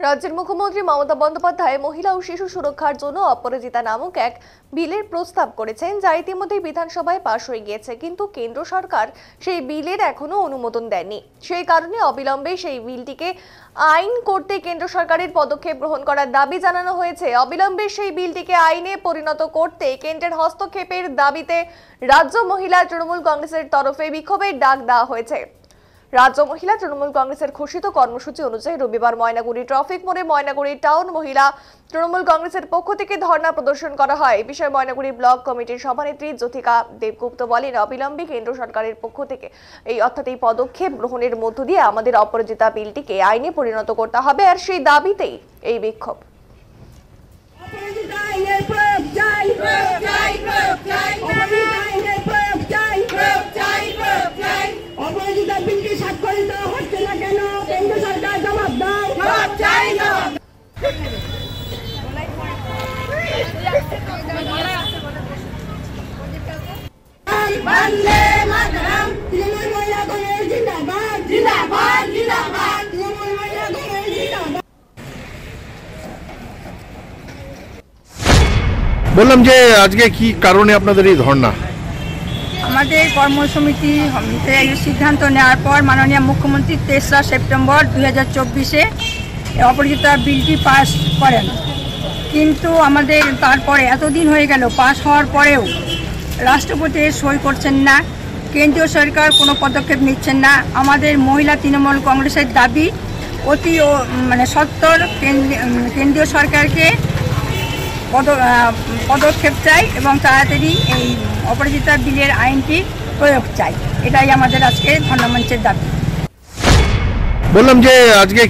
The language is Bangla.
রাজ্যের মুখ্যমন্ত্রী মমতা বন্দ্যোপাধ্যায় মহিলা ও শিশু সুরক্ষার জন্য অপরাজিতা নামক এক বিলের প্রস্তাব করেছেন, যা ইতিমধ্যে বিধানসভায় পাশ হয়ে গিয়েছে। কিন্তু কেন্দ্র সরকার সেই বিলের এখনো অনুমোদন দেয়নি। সেই কারণে অবিলম্বে সেই বিলটিকে আইন করতে কেন্দ্র সরকারের পদক্ষেপ গ্রহণ করার দাবি জানানো হয়েছে। অবিলম্বে সেই বিলটিকে আইনে পরিণত করতে কেন্দ্রের হস্তক্ষেপের দাবিতে রাজ্য মহিলা তৃণমূল কংগ্রেসের তরফে বিক্ষোভের ডাক দেওয়া হয়েছে। রাজ্য মহিলা তৃণমূল কংগ্রেসের ঘোষিত কর্মসূচি অনুযায়ী রবিবার ময়নাগুড়ি ট্রাফিক মোড়ে ময়নাগুড়ি টাউন মহিলা তৃণমূল কংগ্রেসের পক্ষ থেকে ধর্ণা প্রদর্শন করা হয়। এই বিষয়ে ময়নাগুড়ি ব্লক কমিটির সভানেত্রী জ্যোতিকা দেবগুপ্ত বলেন, অবিলম্বে কেন্দ্র সরকারের পক্ষ থেকে এই পদক্ষেপ গ্রহণের মধ্য দিয়ে আমাদের অপরাজিতা বিলটিকে আইনে পরিণত করতে হবে, আর সেই দাবিতেই এই বিক্ষোভ। বললাম যে আজকে কি কারণে আপনাদের এই ধর্ণা? আমাদের কর্মসমিতি সিদ্ধান্ত নেওয়ার পর মাননীয় মুখ্যমন্ত্রী ৩রা সেপ্টেম্বর ২০২৪-এ অপরাজিতা বিলটি পাস করেন। কিন্তু আমাদের তারপরে এতদিন হয়ে গেল, পাস হওয়ার পরেও রাষ্ট্রপতি সই করছেন না, কেন্দ্রীয় সরকার কোনো পদক্ষেপ নিচ্ছেন না। আমাদের মহিলা তৃণমূল কংগ্রেসের দাবি অতি সত্বর কেন্দ্রীয় সরকারকে পদক্ষেপ চাই এবং তাড়াতাড়ি এই অপরাজিতা বিলের আইনটি প্রয়োগ চাই। এটাই আমাদের আজকে ধর্ণা মঞ্চের দাবি। বললাম যে আজকে